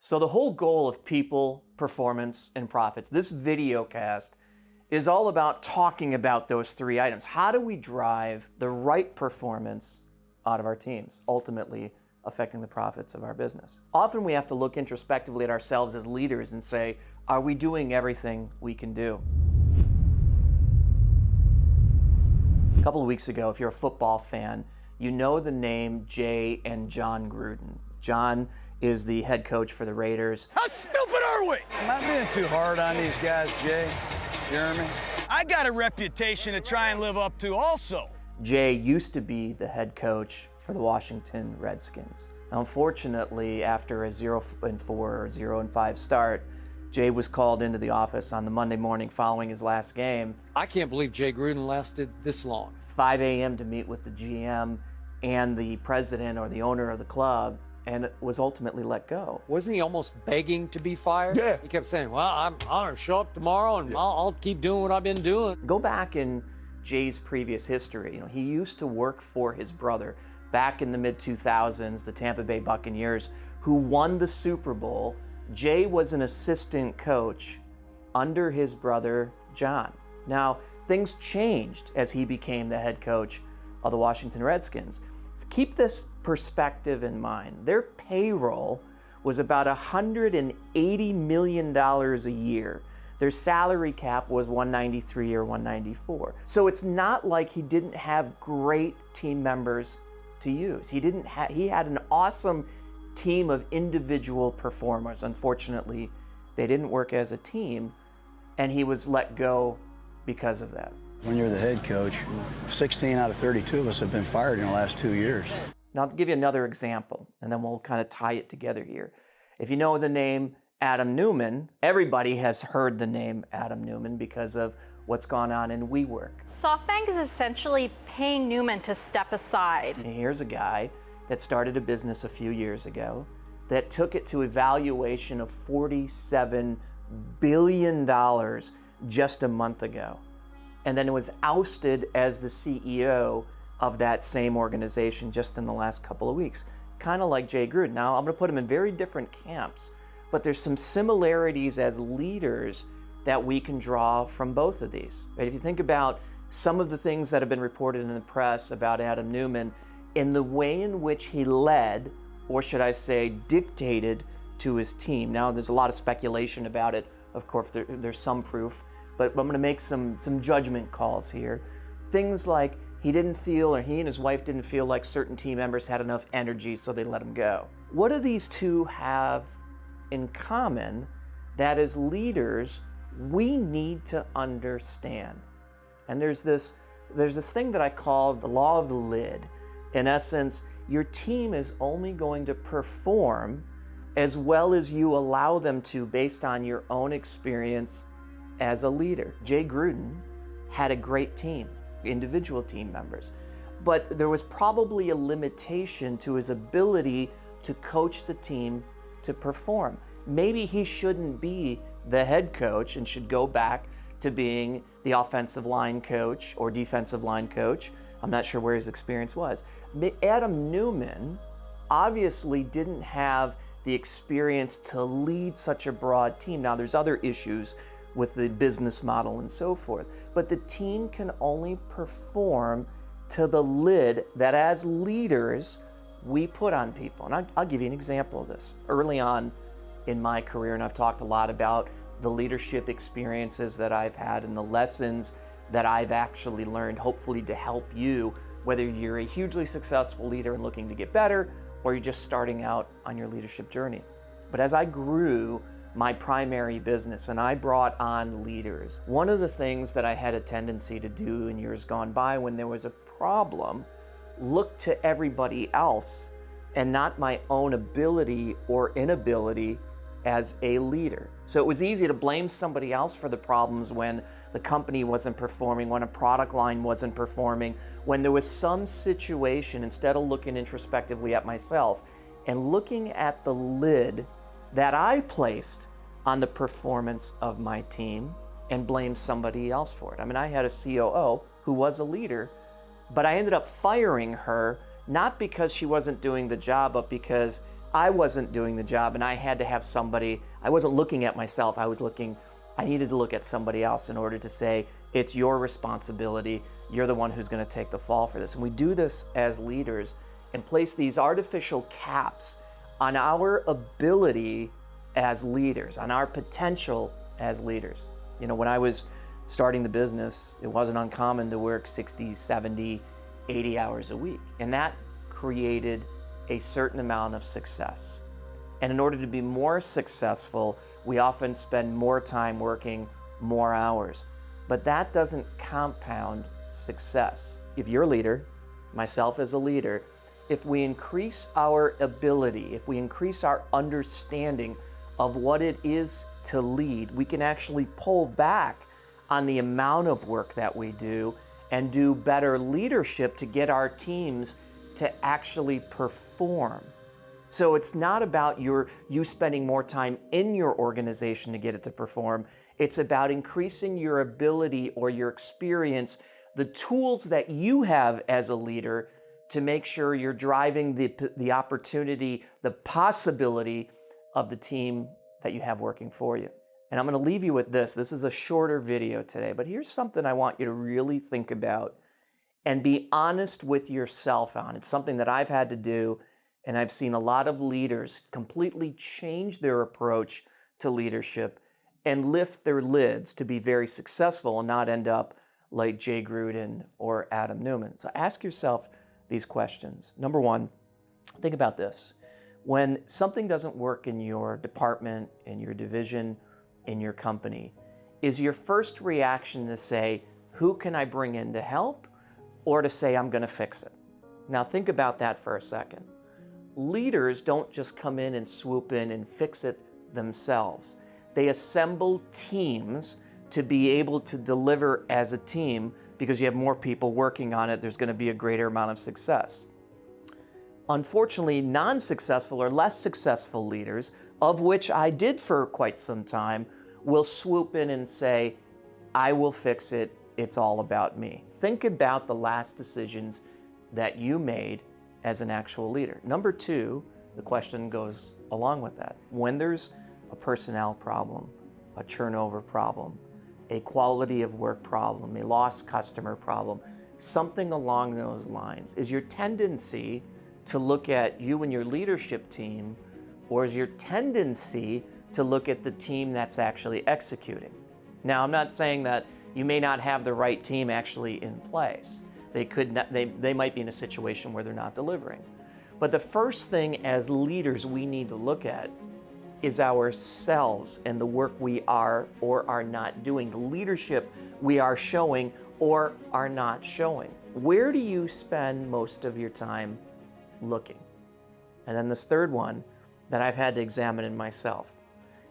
So the whole goal of people, performance, and profits, this video cast is all about talking about those three items. How do we drive the right performance out of our teams, ultimately affecting the profits of our business? Often we have to look introspectively at ourselves as leaders and say, are we doing everything we can do? A couple of weeks ago, if you're a football fan, you know the name Jay and John Gruden. John is the head coach for the Raiders. How stupid are we? Am I being too hard on these guys, Jay? Jeremy? I got a reputation to try and live up to also. Jay used to be the head coach for the Washington Redskins. Now, unfortunately, after a 0-4 or 0-5 start, Jay was called into the office on the Monday morning following his last game. I can't believe Jay Gruden lasted this long. 5 a.m. to meet with the GM and the president or the owner of the club, and was ultimately let go. Wasn't he almost begging to be fired? Yeah. He kept saying, well, I'm going to show up tomorrow and I'll keep doing what I've been doing. Go back in Jay's previous history. He used to work for his brother back in the mid-2000s, the Tampa Bay Buccaneers, who won the Super Bowl. Jay was an assistant coach under his brother, John. Now, things changed as he became the head coach of the Washington Redskins. Keep this perspective in mind. Their payroll was about $180 million a year. Their salary cap was $193 or $194. So it's not like he didn't have great team members to use. He had an awesome team of individual performers. Unfortunately, they didn't work as a team, and he was let go because of that. When you're the head coach, 16 out of 32 of us have been fired in the last 2 years. Now, to give you another example, and then we'll kind of tie it together here. If you know the name Adam Neumann, everybody has heard the name Adam Neumann because of what's gone on in WeWork. SoftBank is essentially paying Neumann to step aside. And here's a guy that started a business a few years ago that took it to a valuation of $47 billion just a month ago. And then was ousted as the CEO of that same organization just in the last couple of weeks. Kind of like Jay Gruden. Now, I'm going to put him in very different camps, but there's some similarities as leaders that we can draw from both of these. Right? If you think about some of the things that have been reported in the press about Adam Neumann, in the way in which he led, or should I say dictated to his team. Now, there's a lot of speculation about it. Of course, there's some proof, but I'm going to make some judgment calls here. Things like he and his wife didn't feel like certain team members had enough energy, so they let him go. What do these two have in common that as leaders we need to understand? And there's this thing that I call the law of the lid. In essence, your team is only going to perform as well as you allow them to based on your own experience as a leader. Jay Gruden had a great team, individual team members, but there was probably a limitation to his ability to coach the team to perform. Maybe he shouldn't be the head coach and should go back to being the offensive line coach or defensive line coach. I'm not sure where his experience was. Adam Neumann obviously didn't have the experience to lead such a broad team. Now, there's other issues with the business model and so forth, but the team can only perform to the lid that as leaders we put on people. And I'll give you an example of this. Early on in my career, and I've talked a lot about the leadership experiences that I've had and the lessons that I've actually learned, hopefully to help you, whether you're a hugely successful leader and looking to get better, or you're just starting out on your leadership journey. But as I grew my primary business and I brought on leaders, one of the things that I had a tendency to do in years gone by when there was a problem, look to everybody else and not my own ability or inability as a leader. So it was easy to blame somebody else for the problems when the company wasn't performing, when a product line wasn't performing, when there was some situation, instead of looking introspectively at myself and looking at the lid that I placed on the performance of my team and blame somebody else for it. I mean, I had a COO who was a leader, but I ended up firing her, not because she wasn't doing the job, but because I wasn't doing the job and I had to have somebody, I wasn't looking at myself, I needed to look at somebody else in order to say, it's your responsibility, you're the one who's going to take the fall for this. And we do this as leaders and place these artificial caps on our ability as leaders, on our potential as leaders. You know, when I was starting the business, it wasn't uncommon to work 60, 70, 80 hours a week. And that created a certain amount of success. And in order to be more successful, we often spend more time working more hours. But that doesn't compound success. If you're a leader, myself as a leader, if we increase our ability, if we increase our understanding of what it is to lead, we can actually pull back on the amount of work that we do and do better leadership to get our teams to actually perform. So it's not about you spending more time in your organization to get it to perform. It's about increasing your ability or your experience, the tools that you have as a leader to make sure you're driving the opportunity, the possibility of the team that you have working for you. And I'm going to leave you with this. This is a shorter video today, but here's something I want you to really think about and be honest with yourself on. It's something that I've had to do, and I've seen a lot of leaders completely change their approach to leadership and lift their lids to be very successful and not end up like Jay Gruden or Adam Neumann. So ask yourself these questions. Number one, think about this. When something doesn't work in your department, in your division, in your company, is your first reaction to say, who can I bring in to help? Or to say, I'm going to fix it? Now think about that for a second. Leaders don't just come in and swoop in and fix it themselves. They assemble teams to be able to deliver as a team, because you have more people working on it, there's going to be a greater amount of success. Unfortunately, non-successful or less successful leaders, of which I did for quite some time, will swoop in and say, I will fix it, it's all about me. Think about the last decisions that you made as an actual leader. Number two, the question goes along with that. When there's a personnel problem, a turnover problem, a quality of work problem, a lost customer problem, something along those lines, is your tendency to look at you and your leadership team, or is your tendency to look at the team that's actually executing? Now, I'm not saying that you may not have the right team actually in place. They might be in a situation where they're not delivering. But the first thing as leaders we need to look at is ourselves and the work we are or are not doing, the leadership we are showing or are not showing. Where do you spend most of your time looking? And then this third one that I've had to examine in myself.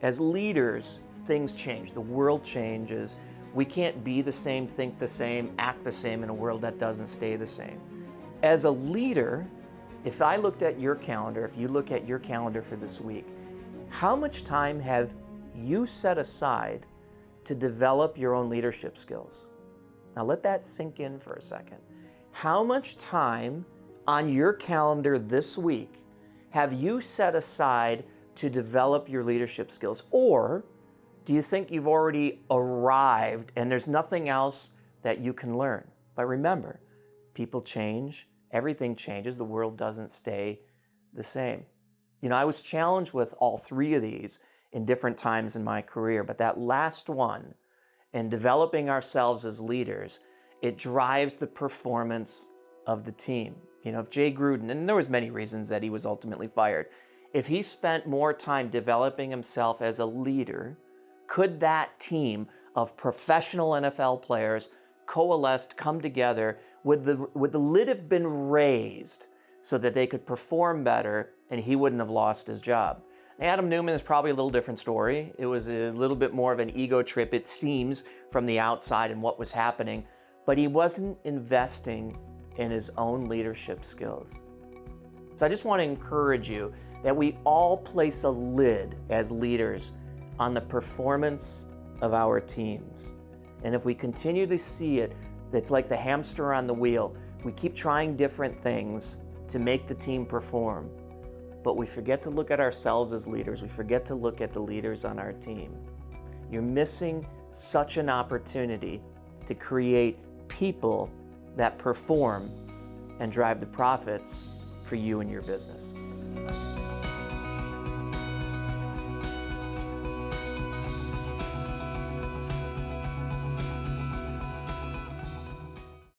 As leaders, things change. The world changes. We can't be the same, think the same, act the same in a world that doesn't stay the same. As a leader, if I looked at your calendar, if you look at your calendar for this week, how much time have you set aside to develop your own leadership skills? Now let that sink in for a second. How much time on your calendar this week have you set aside to develop your leadership skills? Or do you think you've already arrived and there's nothing else that you can learn? But remember, people change, everything changes, the world doesn't stay the same. You know, I was challenged with all three of these in different times in my career, but that last one, in developing ourselves as leaders, it drives the performance of the team. You know, if Jay Gruden, and there was many reasons that he was ultimately fired, if he spent more time developing himself as a leader, could that team of professional NFL players coalesced, come together, would the lid have been raised so that they could perform better and he wouldn't have lost his job? Adam Neumann is probably a little different story. It was a little bit more of an ego trip, it seems, from the outside and what was happening, but he wasn't investing in his own leadership skills. So I just want to encourage you that we all place a lid as leaders on the performance of our teams. And if we continue to see it, it's like the hamster on the wheel. We keep trying different things to make the team perform. but we forget to look at ourselves as leaders. We forget to look at the leaders on our team. You're missing such an opportunity to create people that perform and drive the profits for you and your business.